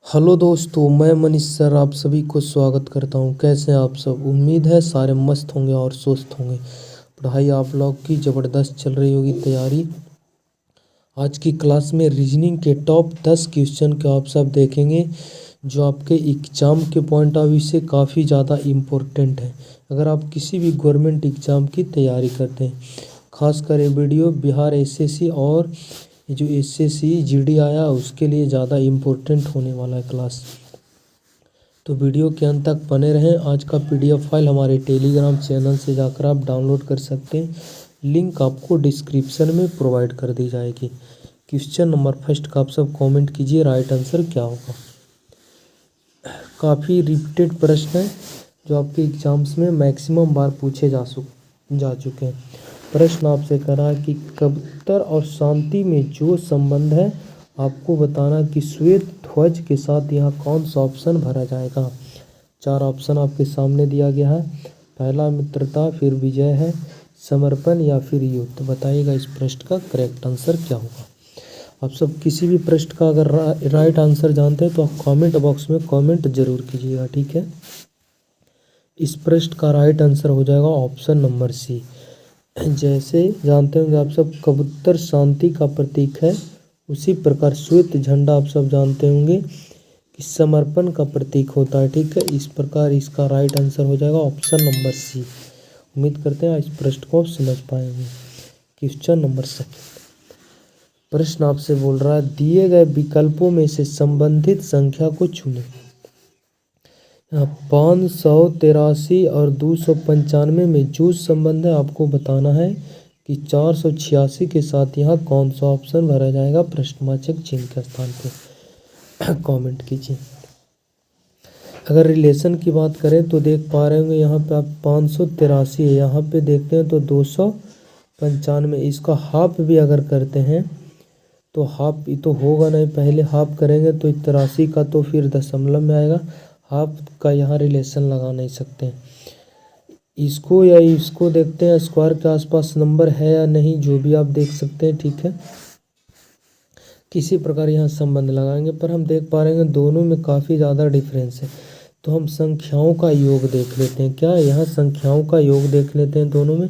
Hello दोस्तों, मैं Manish sir आप सभी को स्वागत करता हूं। कैसे हैं आप सब? उम्मीद है सारे मस्त होंगे और स्वस्थ होंगे। पढ़ाई आप लोग की ज़बरदस्त चल रही होगी तैयारी। आज की क्लास में रीजनिंग के टॉप 10 क्वेश्चन को आप सब देखेंगे जो आपके एग्ज़ाम के पॉइंट ऑफ व्यू से काफ़ी ज़्यादा इम्पोर्टेंट है। अगर आप किसी भी गवर्नमेंट एग्ज़ाम की तैयारी करते हैं, खासकर ये वीडियो बिहार एसएससी और जो एसएससी जीडी आया उसके लिए ज़्यादा इम्पोर्टेंट होने वाला है क्लास। तो वीडियो के अंत तक बने रहें। आज का पीडीएफ फाइल हमारे टेलीग्राम चैनल से जाकर आप डाउनलोड कर सकते हैं। लिंक आपको डिस्क्रिप्शन में प्रोवाइड कर दी जाएगी। क्वेश्चन नंबर फर्स्ट का आप सब कमेंट कीजिए, राइट आंसर क्या होगा। काफ़ी रिपीटेड प्रश्न है जो आपके एग्जाम्स में मैक्सिमम बार पूछे जा चुके हैं। प्रश्न आपसे कह रहा है कि कबूतर और शांति में जो संबंध है आपको बताना कि श्वेत ध्वज के साथ यहाँ कौन सा ऑप्शन भरा जाएगा। 4 ऑप्शन आपके सामने दिया गया है। पहला मित्रता, फिर विजय है, समर्पण या फिर युद्ध। बताइएगा इस प्रश्न का करेक्ट आंसर क्या होगा। आप सब किसी भी प्रश्न का अगर राइट आंसर जानते हैं तो आप कमेंट बॉक्स में कमेंट जरूर कीजिएगा, ठीक है। इस प्रश्न का राइट आंसर हो जाएगा ऑप्शन नंबर सी। जैसे जानते होंगे आप सब कबूतर शांति का प्रतीक है, उसी प्रकार श्वेत झंडा आप सब जानते होंगे कि समर्पण का प्रतीक होता है, ठीक है। इस प्रकार इसका राइट आंसर हो जाएगा ऑप्शन नंबर सी। उम्मीद करते हैं इस प्रश्न को आप समझ पाएंगे। क्वेश्चन नंबर 7 प्रश्न आपसे बोल रहा है दिए गए विकल्पों में से संबंधित संख्या को चुनें। 583 और 295 में जो संबंध है आपको बताना है कि 486 के साथ यहाँ कौन सा ऑप्शन भरा जाएगा प्रश्नवाचक चिन्ह के स्थान पे। कमेंट कीजिए। अगर रिलेशन की बात करें तो देख पा रहे होंगे यहाँ पे आप 583 है, यहाँ पे देखते हैं तो 295। इसका हाफ भी अगर करते हैं तो हाफ तो होगा नहीं, पहले हाफ करेंगे तो 83 का तो फिर दशमलव में आएगा। हाफ का यहाँ रिलेशन लगा नहीं सकते। इसको या इसको देखते हैं स्क्वायर के आसपास नंबर है या नहीं, जो भी आप देख सकते हैं, ठीक है। किसी प्रकार यहाँ संबंध लगाएंगे पर हम देख पा रहे हैं दोनों में काफ़ी ज़्यादा डिफरेंस है। तो हम संख्याओं का योग देख लेते हैं। क्या यहाँ संख्याओं का योग देख लेते हैं दोनों में।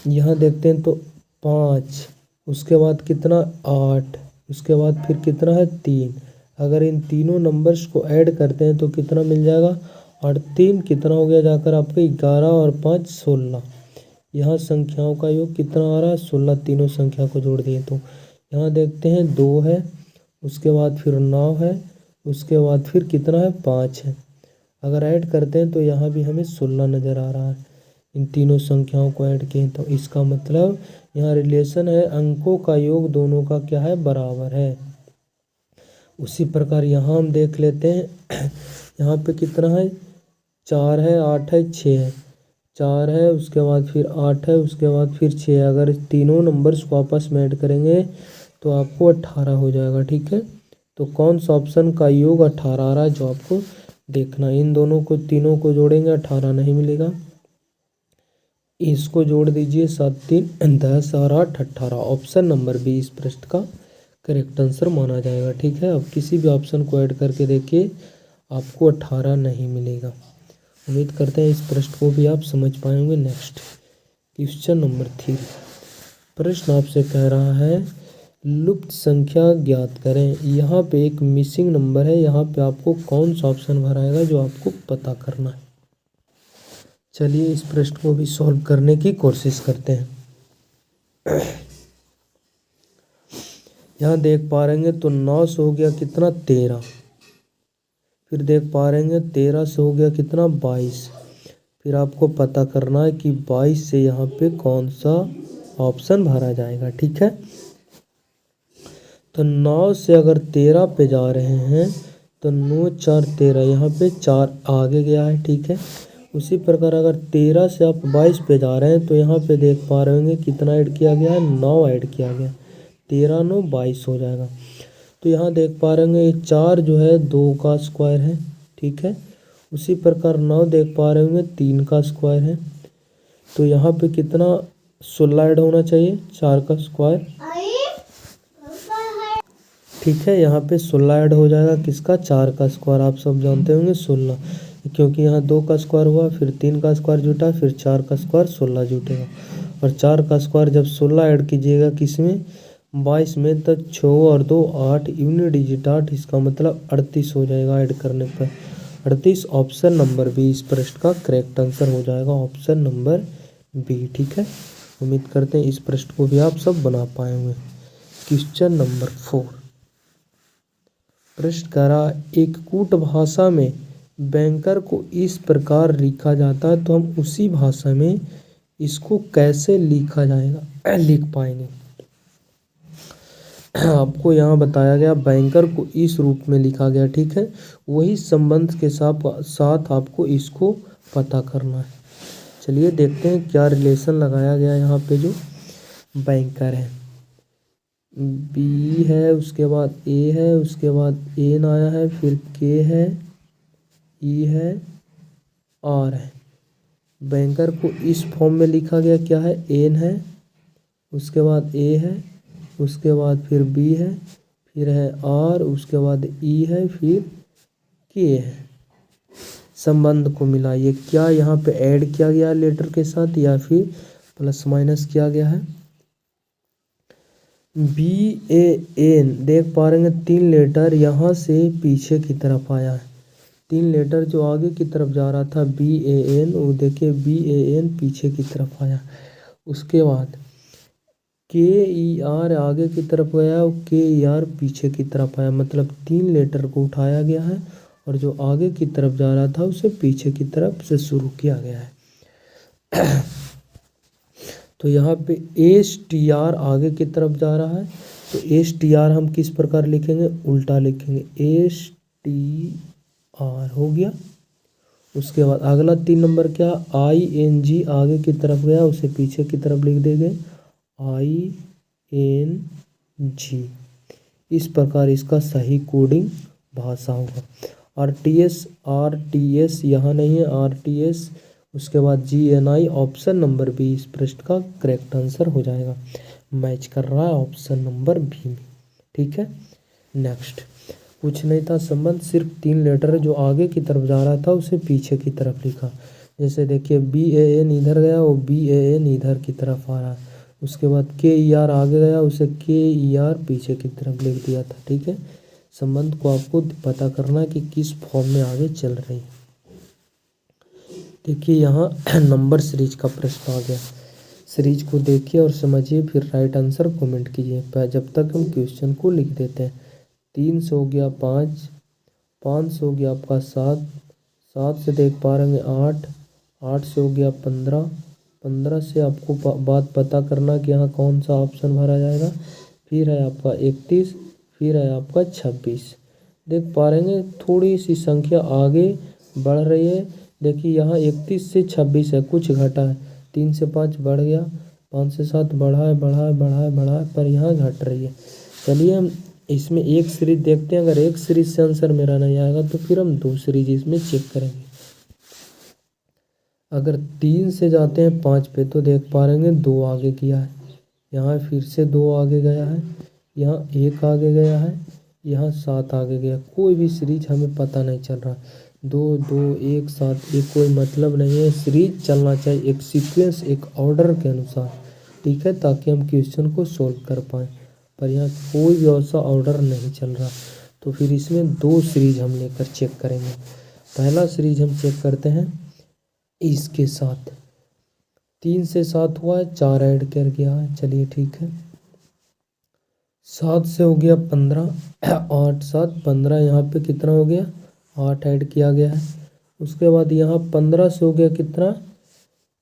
यहाँ देखते हैं तो 5, उसके बाद कितना 8, उसके बाद फिर कितना है 3। अगर इन तीनों नंबर्स को ऐड करते हैं तो कितना मिल जाएगा, और 3 कितना हो गया जाकर आपके 11 और 5 16। यहाँ संख्याओं का योग कितना आ रहा है 16, तीनों संख्या को जोड़ दिए तो यहाँ देखते हैं 2 है, उसके बाद फिर 9 है, उसके बाद फिर कितना है 5 है। अगर ऐड करते हैं तो यहाँ भी हमें 16 नज़र आ रहा है। इन तीनों संख्याओं को ऐड किए तो इसका मतलब यहाँ रिलेशन है अंकों का योग दोनों का क्या है, बराबर है। उसी प्रकार यहाँ हम देख लेते हैं यहाँ पे कितना है 4 है, 8 है, 6 है। 4 है, उसके बाद फिर 8 है, उसके बाद फिर 6 है। अगर तीनों नंबर्स को आपस में ऐड करेंगे तो आपको 18 हो जाएगा, ठीक है। तो कौन सा ऑप्शन का योग 18 आ रहा है जो आपको देखना। इन दोनों को तीनों को जोड़ेंगे 18 नहीं मिलेगा। इसको जोड़ दीजिए 7 3 10 और 8 18। ऑप्शन नंबर बी इस प्रश्न का करेक्ट आंसर माना जाएगा, ठीक है। अब किसी भी ऑप्शन को ऐड करके देखिए आपको 18 नहीं मिलेगा। उम्मीद करते हैं इस प्रश्न को भी आप समझ पाएंगे। नेक्स्ट क्वेश्चन नंबर 3 प्रश्न आपसे कह रहा है लुप्त संख्या ज्ञात करें। यहाँ पे एक मिसिंग नंबर है, यहाँ पे आपको कौन सा ऑप्शन भराएगा जो आपको पता करना है। चलिए इस प्रश्न को भी सॉल्व करने की कोशिश करते हैं। यहाँ देख पा रहे हैं तो 9 से हो गया कितना 13, फिर देख पा रहे हैं 13 से हो गया कितना 22। फिर आपको पता करना है कि 22 से यहाँ पे कौन सा ऑप्शन भरा जाएगा, ठीक है। तो 9 से अगर 13 पे जा रहे हैं तो 9 4 13, यहाँ पे 4 आगे गया है, ठीक है। उसी प्रकार अगर 13 से आप 22 पे जा रहे हैं तो यहाँ पे देख पा रहे होंगे कितना ऐड किया गया है, 9 ऐड किया गया। 13 9 22 हो जाएगा। तो यहाँ देख पा रहे होंगे 4 जो है 2 का स्क्वायर है, ठीक है। उसी प्रकार 9 देख पा रहे होंगे 3 का स्क्वायर है। तो यहाँ पे कितना 16 ऐड होना चाहिए, 4 का स्क्वायर। ठीक है। यहाँ पे 16 ऐड हो जाएगा किसका, 4 का स्क्वायर, आप सब जानते होंगे 16, क्योंकि यहाँ 2 का स्क्वायर हुआ, फिर 3 का स्क्वायर जुटा, फिर 4 का स्क्वायर 16 जुटेगा। और 4 का स्क्वायर जब 16 ऐड कीजिएगा किसमें, 22 में, तो 6 और 2 8, यूनिट डिजिट 8, इसका मतलब 38 हो जाएगा ऐड करने पर। 38 ऑप्शन नंबर बी इस प्रश्न का करेक्ट आंसर हो जाएगा, ऑप्शन नंबर बी। ठीक है, उम्मीद करते हैं इस प्रश्न को भी आप सब बना पाए होंगे। क्वेश्चन नंबर 4 प्रश्न कह रहा, एक कूट भाषा में बैंकर को इस प्रकार लिखा जाता है, तो हम उसी भाषा में इसको कैसे लिखा जाएगा, लिख पाएंगे। आपको यहाँ बताया गया बैंकर को इस रूप में लिखा गया। ठीक है, वही संबंध के साथ आपको इसको पता करना है। चलिए देखते हैं क्या रिलेशन लगाया गया यहाँ पे। जो बैंकर है, बी है, उसके बाद ए है, उसके बाद एन आया है, फिर के है, ई है, आर है। बैंकर को इस फॉर्म में लिखा गया, क्या है, एन है, उसके बाद ए है, उसके बाद फिर बी है, फिर है आर, उसके बाद ई है, फिर के है। संबंध को मिलाइए, क्या यहाँ पे ऐड किया गया लेटर के साथ या फिर प्लस माइनस किया गया है। बी ए एन देख पा रहे हैं, 3 लेटर यहाँ से पीछे की तरफ आया है। 3 लेटर जो आगे की तरफ जा रहा था बी ए एन, वो देखिए बी ए एन पीछे की तरफ आया। उसके बाद के ई आर आगे की तरफ गया और के ई आर पीछे की तरफ आया, मतलब 3 लेटर को उठाया गया है और जो आगे की तरफ जा रहा था उसे पीछे की तरफ से शुरू किया गया है। तो यहाँ पे एस टी आर आगे की तरफ जा रहा है, तो एस टी आर हम किस प्रकार लिखेंगे, उल्टा लिखेंगे, एस टी आर हो गया। उसके बाद अगला 3 नंबर क्या, आई एन जी आगे की तरफ गया, उसे पीछे की तरफ लिख देंगे, आई एन जी। इस प्रकार इसका सही कोडिंग भाषा होगा। आर टी एस यहाँ नहीं है, आर टी एस, उसके बाद जी एन आई, ऑप्शन नंबर बी इस प्रश्न का करेक्ट आंसर हो जाएगा। मैच कर रहा है ऑप्शन नंबर बी में। ठीक है, नेक्स्ट कुछ नहीं था संबंध, सिर्फ 3 लेटर जो आगे की तरफ जा रहा था उसे पीछे की तरफ लिखा। जैसे देखिए बी ए एन इधर गया, वो बी ए एन इधर की तरफ आ रहा है। उसके बाद के ई आर आगे गया, उसे के ई आर पीछे की तरफ लिख दिया था। ठीक है, संबंध को आपको पता करना है कि किस फॉर्म में आगे चल रही है। देखिए यहाँ नंबर सीरीज का प्रश्न आ गया। सीरीज को देखिए और समझिए, फिर राइट आंसर कमेंट कीजिए जब तक हम क्वेश्चन को लिख देते हैं। 3 से हो गया 5, 5 से हो गया आपका 7, 7 से देख पा रहे हैं 8, 8 से हो गया 15, 15 से आपको बात पता करना कि यहाँ कौन सा ऑप्शन भरा जाएगा। फिर है आपका 31, फिर है आपका 26। देख पा रहे हैं थोड़ी सी संख्या आगे बढ़ रही है। देखिए यहाँ 31 से 26 है, कुछ घटा है। 3 से 5 बढ़ गया, 5 से 7 बढ़ा है, बढ़ा है, बढ़ा है, बढ़ा है, पर यहाँ घट रही है। चलिए हम इसमें एक सीरीज देखते हैं। अगर एक सीरीज से आंसर मेरा नहीं आएगा तो फिर हम 2 सीरीज इसमें चेक करेंगे। अगर 3 से जाते हैं 5 पे तो देख पा रहे हैं 2 आगे किया है, यहाँ फिर से 2 आगे गया है, यहाँ 1 आगे गया है, यहाँ 7 आगे गया। कोई भी सीरीज हमें पता नहीं चल रहा। 2 2 1 7 ये कोई मतलब नहीं है। सीरीज चलना चाहिए एक सीक्वेंस, एक ऑर्डर के अनुसार। ठीक है, ताकि हम क्वेश्चन को सोल्व कर पाएँ, पर यहाँ कोई भी ऐसा ऑर्डर नहीं चल रहा। तो फिर इसमें 2 सीरीज हम लेकर चेक करेंगे। पहला सीरीज हम चेक करते हैं इसके साथ। 3 से 7 हुआ है, 4 ऐड कर गया है। चलिए ठीक है, 7 से हो गया 15, 8 7 15, यहाँ पे कितना हो गया, 8 ऐड किया गया है। उसके बाद यहाँ 15 से हो गया कितना,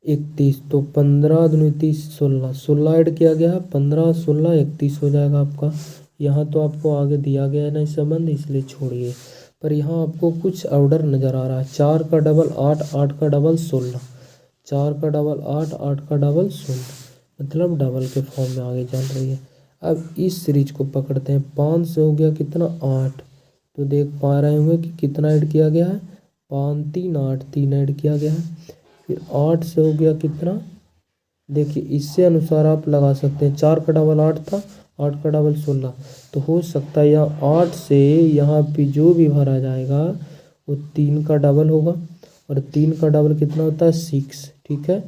31, तो 15 दूनी 30, 16, 16 ऐड किया गया है। 15 16 31 हो जाएगा आपका। यहाँ तो आपको आगे दिया गया है ना संबंध, इसलिए छोड़िए। पर यहाँ आपको कुछ ऑर्डर नज़र आ रहा है। 4 का डबल 8, 8 का डबल 16, 4 का डबल 8, 8 का डबल 16, मतलब डबल के फॉर्म में आगे चल रही है। अब इस सीरीज को पकड़ते हैं। 5 से हो गया कितना, 8, तो देख पा रहे होंगे कि कितना ऐड किया गया है, 5 3 8, 3 ऐड किया गया है। फिर 8 से हो गया कितना, देखिए इससे अनुसार आप लगा सकते हैं। 4 का डबल 8 था, 8 का डबल 16। तो हो सकता है यहाँ 8 से यहाँ पे जो भी भरा जाएगा वो 3 का डबल होगा, और 3 का डबल कितना होता है 6, ठीक है।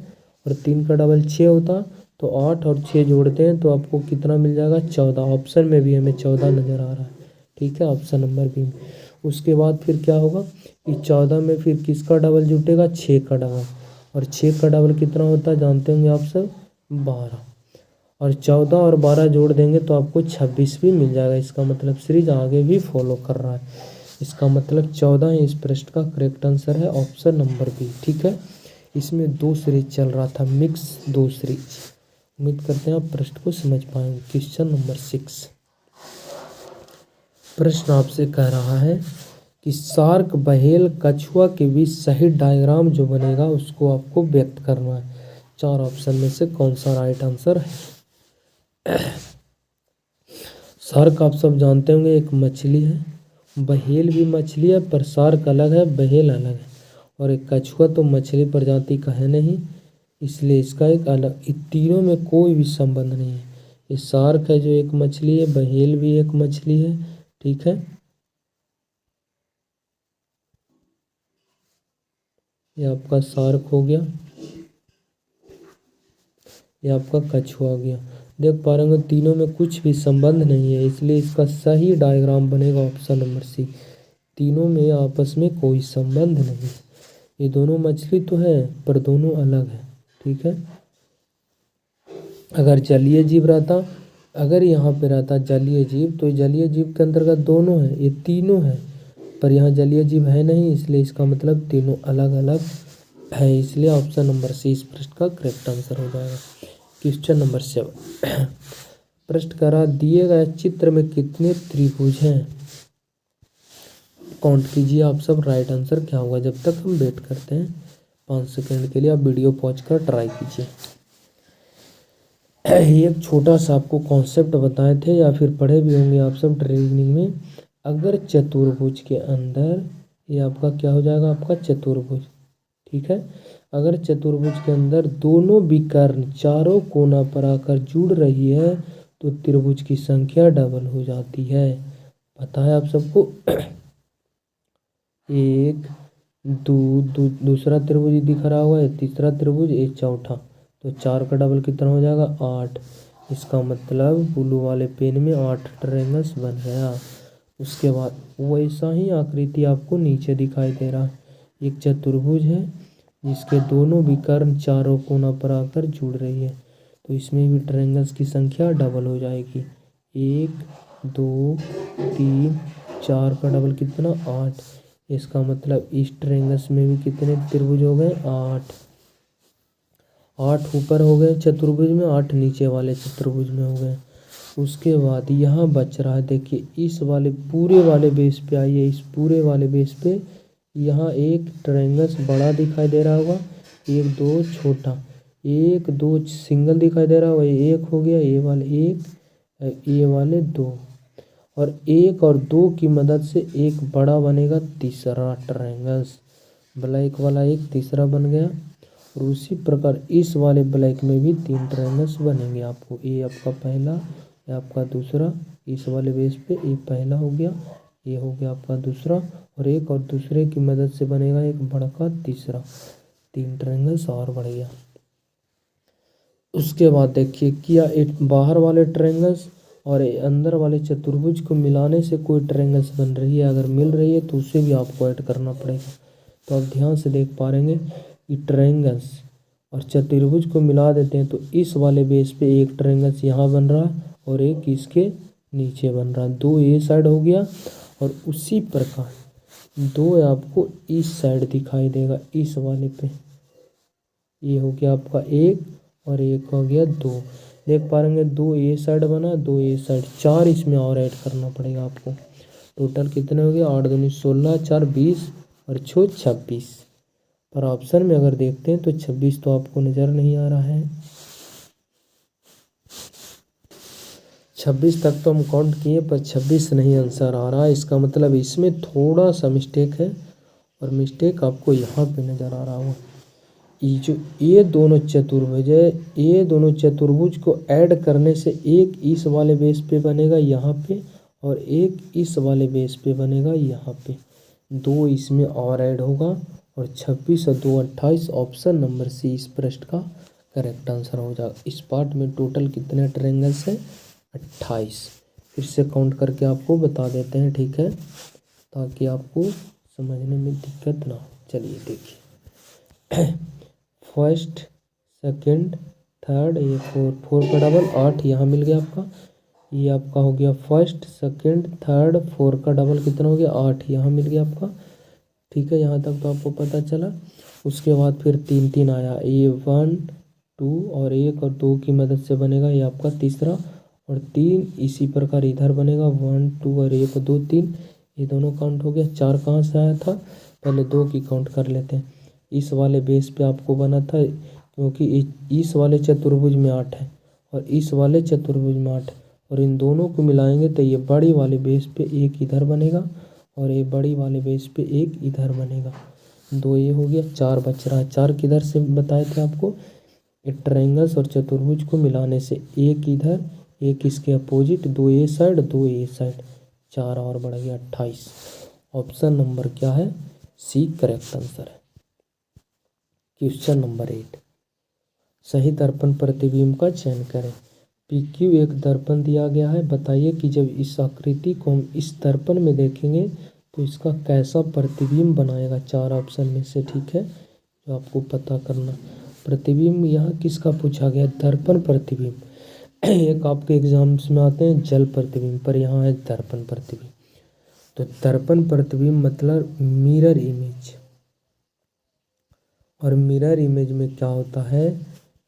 और 3 का डबल 6 होता, तो 8 और 6 जोड़ते हैं तो आपको कितना मिल जाएगा 14। ऑप्शन में भी हमें 14 नज़र आ रहा है, ठीक है, ऑप्शन नंबर बी में। उसके बाद फिर क्या होगा कि 14 में फिर किसका डबल जुटेगा 6 का डबल, और 6 का डबल कितना होता है जानते होंगे आप सब 12, और 14 और 12 जोड़ देंगे तो आपको 26 भी मिल जाएगा। इसका मतलब सीरीज आगे भी फॉलो कर रहा है। इसका मतलब 14 इस प्रश्न का करेक्ट आंसर है ऑप्शन नंबर बी, ठीक है। इसमें 2 सीरीज चल रहा था, मिक्स 2 सीरीज। उम्मीद करते हैं आप प्रश्न को समझ पाएंगे। क्वेश्चन नंबर 6, प्रश्न आपसे कह रहा है कि शार्क, बहेल, कछुआ के बीच सही डायग्राम जो बनेगा उसको आपको व्यक्त करना है। 4 ऑप्शन में से कौन सा राइट आंसर है। शार्क आप सब जानते होंगे एक मछली है, बहेल भी मछली है पर शार्क अलग है, बहेल अलग है, और एक कछुआ तो मछली प्रजाति का है नहीं, इसलिए इसका एक अलग, इन तीनों में कोई भी संबंध नहीं है। ये शार्क है जो एक मछली है, बहेल भी एक मछली है, ठीक है। ये आपका शार्क हो गया, ये आपका कछुआ हो गया। देख पा रहे होंगे तीनों में कुछ भी संबंध नहीं है, इसलिए इसका सही डायग्राम बनेगा ऑप्शन नंबर सी। तीनों में आपस में कोई संबंध नहीं। ये दोनों मछली तो है पर दोनों अलग है, ठीक है। अगर जलीय जीव रहता, अगर यहाँ पे रहता जलीय जीव, तो जलीय जीव के अंतर्गत दोनों है, ये तीनों है, पर यहाँ जलीय जीव है नहीं, इसलिए इसका मतलब तीनों अलग अलग है, इसलिए ऑप्शन नंबर सी इस प्रश्न का करेक्ट आंसर हो जाएगा। क्वेश्चन नंबर 7, प्रश्न करा दिए गए चित्र में कितने त्रिभुज हैं। काउंट कीजिए आप सब, राइट आंसर क्या होगा। जब तक हम वेट करते हैं 5 सेकंड के लिए, आप वीडियो पॉज कर ट्राई कीजिए। एक छोटा सा आपको कॉन्सेप्ट बताए थे या फिर पढ़े भी होंगे आप सब ट्रेनिंग में। अगर चतुर्भुज के अंदर, ये आपका क्या हो जाएगा आपका चतुर्भुज, ठीक है। अगर चतुर्भुज के अंदर दोनों विकर्ण चारों कोना पर आकर जुड़ रही है तो त्रिभुज की संख्या डबल हो जाती है। पता है आप सबको। एक दूसरा त्रिभुज दिख रहा हुआ है, तीसरा त्रिभुज, एक चौथा, तो 4 का डबल कितना हो जाएगा 8। इसका मतलब ब्लू वाले पेन में 8 ट्रायंगल्स बन गया। उसके बाद वैसा ही आकृति आपको नीचे दिखाई दे रहा है। एक चतुर्भुज है जिसके दोनों विकर्ण चारों कोना पर आकर जुड़ रही है, तो इसमें भी ट्रायंगल्स की संख्या डबल हो जाएगी। 1 2 3 4 का डबल कितना 8। इसका मतलब इस ट्रायंगल्स में भी कितने त्रिभुज हो गए 8। 8 ऊपर हो गए चतुर्भुज में, 8 नीचे वाले चतुर्भुज में हो गए। उसके बाद यहाँ बच रहा है, देखिए इस वाले पूरे वाले बेस पे आइए, इस पूरे वाले बेस पे यहाँ एक ट्रायंगल्स बड़ा दिखाई दे रहा होगा, 1 2 छोटा, 1 2 सिंगल दिखाई दे रहा होगा, एक हो गया, ये वाले 1, ये वाले 2, और 1 और 2 की मदद से एक बड़ा बनेगा तीसरा ट्रायंगल्स। ब्लैक वाला एक तीसरा बन गया, और उसी प्रकार इस वाले ब्लैक में भी 3 ट्रायंगल्स बनेंगे आपको। ये आपका पहला, ये आपका दूसरा, इस वाले बेस पे ये पहला हो गया, ये हो गया आपका दूसरा, और एक और दूसरे की मदद से बनेगा एक बड़ा तीसरा। 3 ट्रायंगल्स और बढ़ गया। उसके बाद देखिए क्या एक बाहर वाले ट्रायंगल्स और अंदर वाले चतुर्भुज को मिलाने से कोई ट्रायंगल्स बन रही है, अगर मिल रही है तो उसे भी आपको ऐड करना पड़ेगा। तो आप ध्यान से देख पा रहेंगे कि ट्रायंगल्स और चतुर्भुज को मिला देते हैं तो इस वाले बेस पे एक ट्रायंगल्स यहाँ बन रहा है और एक इसके नीचे बन रहा है। 2 ये साइड हो गया, और उसी प्रकार 2 आपको इस साइड दिखाई देगा, इस वाले पे। ये हो गया आपका 1 और एक हो गया 2। देख पा रहेंगे 2 ये साइड बना, 2 ये साइड, 4 इसमें और ऐड करना पड़ेगा आपको। टोटल कितने हो गए 8 दूनी 16, 4 20 और 6 26। पर ऑप्शन में अगर देखते हैं तो 26 तो आपको नज़र नहीं आ रहा है। 26 तक तो हम काउंट किए पर 26 नहीं आंसर आ रहा है। इसका मतलब इसमें थोड़ा सा मिस्टेक है, और मिस्टेक आपको यहाँ पे नज़र आ रहा होगा। ये दोनों चतुर्भुज है, ये दोनों चतुर्भुज को ऐड करने से एक इस वाले बेस पे बनेगा यहाँ पे, और एक इस वाले बेस पे बनेगा यहाँ पे। 2 इसमें और ऐड होगा, और 26 और 2 28। ऑप्शन नंबर सी इस प्रश्न का करेक्ट आंसर हो जाएगा। इस पार्ट में टोटल कितने ट्रायंगल्स हैं? 28। फिर से काउंट करके आपको बता देते हैं, ठीक है, ताकि आपको समझने में दिक्कत ना हो। चलिए देखिए, फर्स्ट, सेकंड, थर्ड, ये 4 का डबल 8 यहाँ मिल गया आपका। ये आपका हो गया फर्स्ट, सेकंड, थर्ड, 4 का डबल कितना हो गया? 8 यहाँ मिल गया आपका। ठीक है, यहाँ तक तो आपको पता चला। उसके बाद फिर 3 3 आया, ये 1 2 और 1 और 2 की मदद से बनेगा ये आपका तीसरा, और 3 इसी प्रकार इधर बनेगा 1 2 और 1 2 3, ये दोनों काउंट हो गया। 4 कहाँ से आया था? पहले 2 की काउंट कर लेते हैं। इस वाले बेस पे आपको बना था, क्योंकि इस वाले चतुर्भुज में 8 है और इस वाले चतुर्भुज में 8 है, और इन दोनों को मिलाएंगे तो ये बड़ी वाले बेस पे एक इधर बनेगा, और ये बड़ी वाले बेस पे एक इधर बनेगा। 2 ये हो गया, 4 बच रहा है। 4 किधर से बताए थे आपको? ट्रायंगल्स और चतुर्भुज को मिलाने से एक इधर, एक इसके अपोजिट, 2 ये साइड 2 ये साइड, 4 और बढ़ गया 28। ऑप्शन नंबर क्या है? सी करेक्ट आंसर है। क्वेश्चन नंबर 8, सही दर्पण प्रतिबिंब का चयन करें। PQ एक दर्पण दिया गया है, बताइए कि जब इस आकृति को हम इस दर्पण में देखेंगे तो इसका कैसा प्रतिबिंब बनाएगा। 4 ऑप्शन में से, ठीक है, जो आपको पता करना। प्रतिबिंब यहाँ किसका पूछा गया? दर्पण प्रतिबिंब। एक आपके एग्जाम्स में आते हैं जल प्रतिबिंब, पर यहाँ है दर्पण प्रतिबिंब। तो दर्पण प्रतिबिंब मतलब मिरर इमेज, और मिरर इमेज में क्या होता है?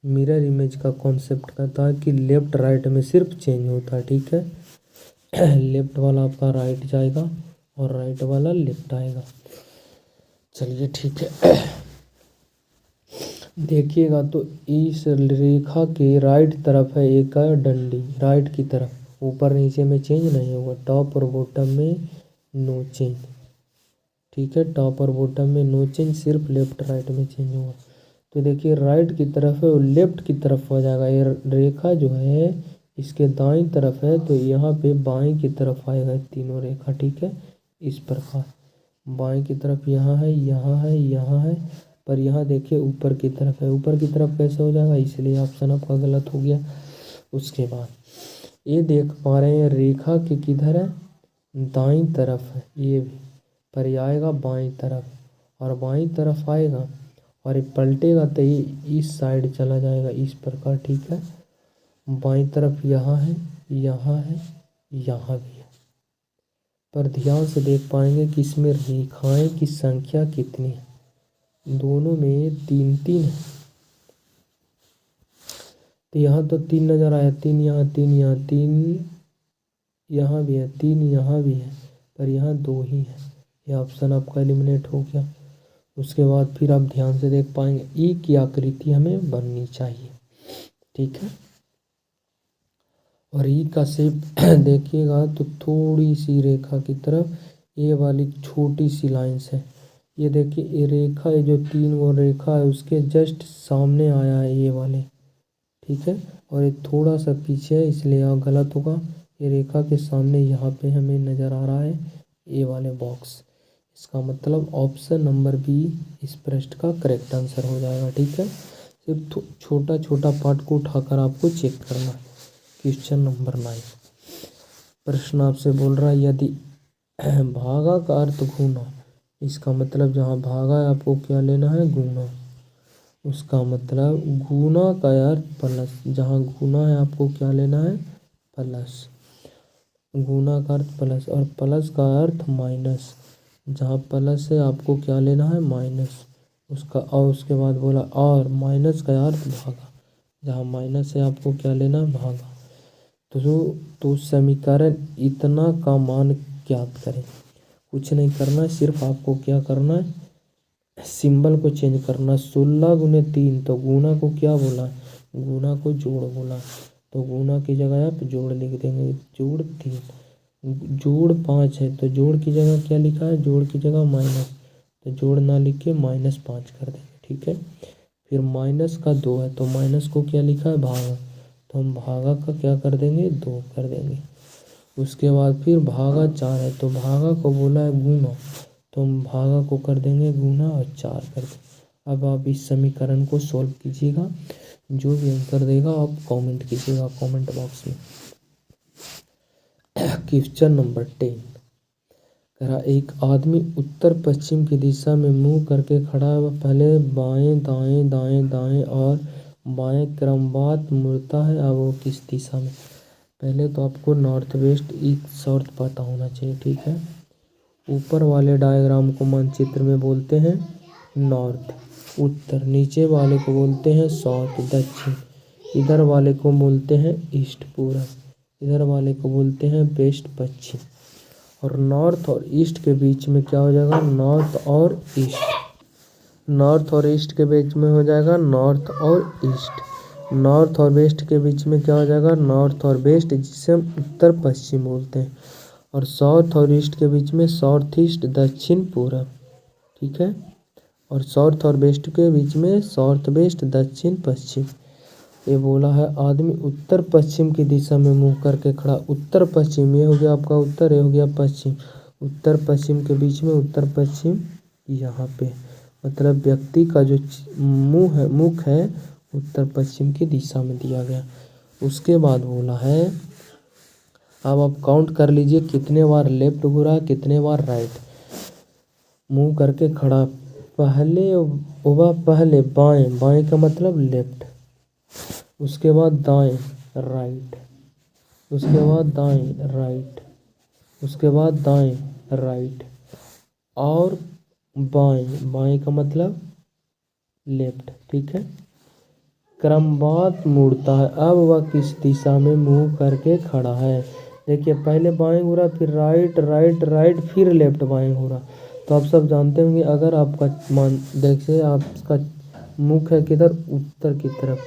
मिरर इमेज का कॉन्सेप्ट कहता है कि लेफ्ट राइट में सिर्फ चेंज होता है, ठीक है। लेफ्ट वाला आपका राइट जाएगा और राइट वाला लेफ्ट आएगा। चलिए ठीक है, देखिएगा तो इस रेखा के राइट तरफ है एक डंडी, राइट की तरफ, ऊपर नीचे में चेंज नहीं होगा। टॉप और बॉटम में नो चेंज, ठीक है, टॉप और बॉटम में नो चेंज, सिर्फ लेफ्ट राइट में चेंज होगा। तो देखिए राइट की तरफ है और लेफ्ट की तरफ हो जाएगा। ये रेखा जो है इसके दाईं तरफ है, तो यहाँ पे बाईं की तरफ आएगा तीनों रेखा, ठीक है, इस प्रकार। बाईं की तरफ यहाँ है, यहाँ है, यहाँ है, पर यहाँ देखिए ऊपर की तरफ है। ऊपर की तरफ कैसे हो जाएगा? इसलिए ऑप्शन आपका गलत हो गया। उसके बाद ये देख पा रहे हैं रेखा के किधर है? दाईं तरफ है ये भी, पर ये आएगा बाईं तरफ, और बाईं तरफ आएगा और ये पलटेगा तो ये इस साइड चला जाएगा इस प्रकार, ठीक है। बाईं तरफ यहाँ है, यहाँ है, यहाँ भी है, पर ध्यान से देख पाएंगे कि इसमें रेखाएं की संख्या कितनी है। दोनों में 3 3 है, तो यहाँ तो 3 नज़र आया, 3 यहाँ, 3 यहाँ, 3 यहाँ भी है, 3 यहाँ भी है, पर यहाँ 2 ही है। यह ऑप्शन आपका एलिमिनेट हो गया। उसके बाद फिर आप ध्यान से देख पाएंगे ई की आकृति हमें बननी चाहिए, ठीक है। और ई का शेप देखिएगा तो थोड़ी सी रेखा की तरफ ये वाली छोटी सी लाइंस है। ये देखिए ये रेखा, ये जो 3 वो रेखा है उसके जस्ट सामने आया है ये वाले, ठीक है, और ये थोड़ा सा पीछे है, इसलिए यहाँ गलत होगा। ये रेखा के सामने यहाँ पे हमें नज़र आ रहा है ये वाले बॉक्स। इसका मतलब ऑप्शन नंबर बी इस प्रश्न का करेक्ट आंसर हो जाएगा, ठीक है। सिर्फ छोटा छोटा पार्ट को उठाकर आपको चेक करना है। क्वेश्चन नंबर 9, प्रश्न आपसे बोल रहा है यदि भागा का अर्थ गुना, इसका मतलब जहाँ भागा है आपको क्या लेना है? गुना। उसका मतलब गुना का अर्थ प्लस, जहाँ गुना है आपको क्या लेना है? प्लस। गुना का अर्थ प्लस और प्लस का अर्थ माइनस, जहाँ प्लस है आपको क्या लेना है? माइनस उसका। और उसके बाद बोला और माइनस का अर्थ भागा, जहाँ माइनस है आपको क्या लेना है? भागा। तो समीकरण इतना का मान ज्ञात करें। कुछ नहीं करना है, सिर्फ आपको क्या करना है? सिंबल को चेंज करना। 16 गुने 3, तो गुना को क्या बोला? गुना को जोड़ बोला, तो गुना की जगह आप जोड़ लिख देंगे। जोड़ 3, जोड़ 5 है, तो जोड़ की जगह क्या लिखा है? जोड़ की जगह माइनस, तो जोड़ ना लिख के -5 कर देंगे, ठीक है। फिर माइनस का 2 है तो माइनस को क्या लिखा है, भागा, तो हम भागा का क्या कर देंगे, 2 कर देंगे। उसके बाद फिर भागा 4 है तो भागा को बोला है गुना, तो हम भागा को कर देंगे गुना और 4 कर देंगे। अब आप इस समीकरण को सॉल्व कीजिएगा, जो भी आंसर देगा आप कमेंट कीजिएगा कमेंट बॉक्स में। क्वेश्चन नंबर 10 कह रहा, एक आदमी उत्तर पश्चिम की दिशा में मुंह करके खड़ा है। वह पहले बाएं दाएं दाएं दाएं और बाएं क्रमवार मुड़ता है। अब वो किस दिशा में, पहले तो आपको नॉर्थ वेस्ट ईस्ट साउथ पता होना चाहिए, ठीक है। ऊपर वाले डायग्राम को मानचित्र में बोलते हैं नॉर्थ उत्तर, नीचे वाले को बोलते हैं साउथ दक्षिण, इधर वाले को बोलते हैं ईस्ट पूरब, इधर वाले को बोलते हैं वेस्ट पश्चिम। और नॉर्थ और ईस्ट के बीच में क्या हो जाएगा, नॉर्थ और ईस्ट। नॉर्थ और ईस्ट के बीच में हो जाएगा नॉर्थ और ईस्ट। नॉर्थ और वेस्ट के बीच में क्या हो जाएगा, नॉर्थ और वेस्ट, जिसे हम उत्तर पश्चिम बोलते हैं। और साउथ और ईस्ट के बीच में साउथ ईस्ट दक्षिण पूरब, ठीक है। और साउथ और वेस्ट के बीच में साउथ वेस्ट दक्षिण पश्चिम। ये बोला है आदमी उत्तर पश्चिम की दिशा में मुंह करके खड़ा। उत्तर पश्चिम, ये हो गया आपका उत्तर, ये हो गया पश्चिम। उत्तर पश्चिम के बीच में उत्तर पश्चिम यहाँ पे, मतलब व्यक्ति का जो मुंह है, मुख है, उत्तर पश्चिम की दिशा में दिया गया। उसके बाद बोला है, अब आप काउंट कर लीजिए कितने बार लेफ्ट घुरा, कितने बार राइट। मुंह करके खड़ा, पहले बाएं, बाएं का मतलब लेफ्ट, उसके बाद दाएं राइट, उसके बाद दाएं राइट, उसके बाद दाएं राइट, और बाएं, बाएं का मतलब लेफ्ट, ठीक है। क्रमवार मुड़ता है। अब वह किस दिशा में मुंह करके खड़ा है, देखिए पहले बाएं घुरा, फिर राइट राइट राइट, फिर लेफ्ट बाएं घुरा। तो आप सब जानते होंगे, अगर आपका देखिए आपका मुख है किधर, उत्तर की तरफ,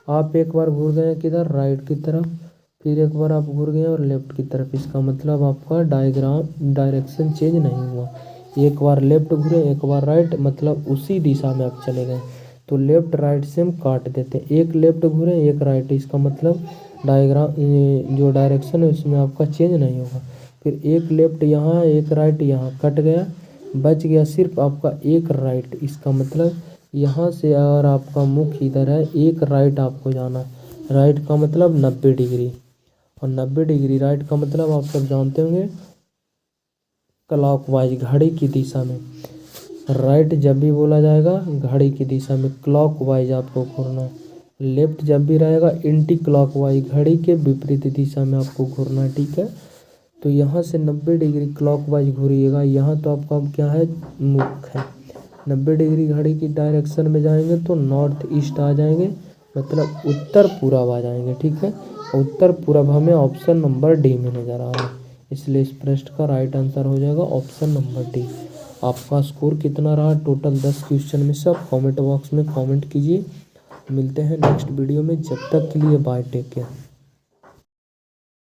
आप एक बार घूर गए किधर, राइट की तरफ, फिर एक बार आप घूर गए और लेफ्ट की तरफ, इसका मतलब आपका डायरेक्शन चेंज नहीं हुआ। एक बार लेफ्ट घूरे, एक बार राइट, मतलब उसी दिशा में आप चले गए। तो लेफ्ट राइट से हम काट देते हैं, एक लेफ्ट घूरे एक राइट, इसका मतलब जो डायरेक्शन है उसमें आपका चेंज नहीं होगा। फिर एक लेफ्ट यहाँ, एक राइट यहाँ, कट गया, बच गया सिर्फ आपका एक राइट। इसका मतलब यहाँ से अगर आपका मुख इधर है, एक राइट आपको जाना है। राइट का मतलब 90 डिग्री, और 90 डिग्री राइट का मतलब आप सब जानते होंगे क्लॉकवाइज, घड़ी की दिशा में। राइट जब भी बोला जाएगा घड़ी की दिशा में, क्लॉकवाइज आपको घूरना है। लेफ्ट जब भी रहेगा एंटी क्लॉकवाइज, घड़ी के विपरीत दिशा में आपको घूरना है, ठीक है। तो यहाँ से 90 डिग्री क्लॉकवाइज घूरिएगा। यहाँ तो आपका क्या है, मुख है। 90 डिग्री घड़ी की डायरेक्शन में जाएंगे तो नॉर्थ ईस्ट आ जाएंगे, मतलब उत्तर पूरब आ जाएंगे, ठीक है। उत्तर पूरब हमें ऑप्शन नंबर डी में नज़र आ रहा है, इसलिए इस प्रश्न का राइट आंसर हो जाएगा ऑप्शन नंबर डी। आपका स्कोर कितना रहा टोटल 10 क्वेश्चन में से, आप कमेंट बॉक्स में कमेंट कीजिए। मिलते हैं नेक्स्ट वीडियो में, जब तक के लिए बाय, टेक केयर।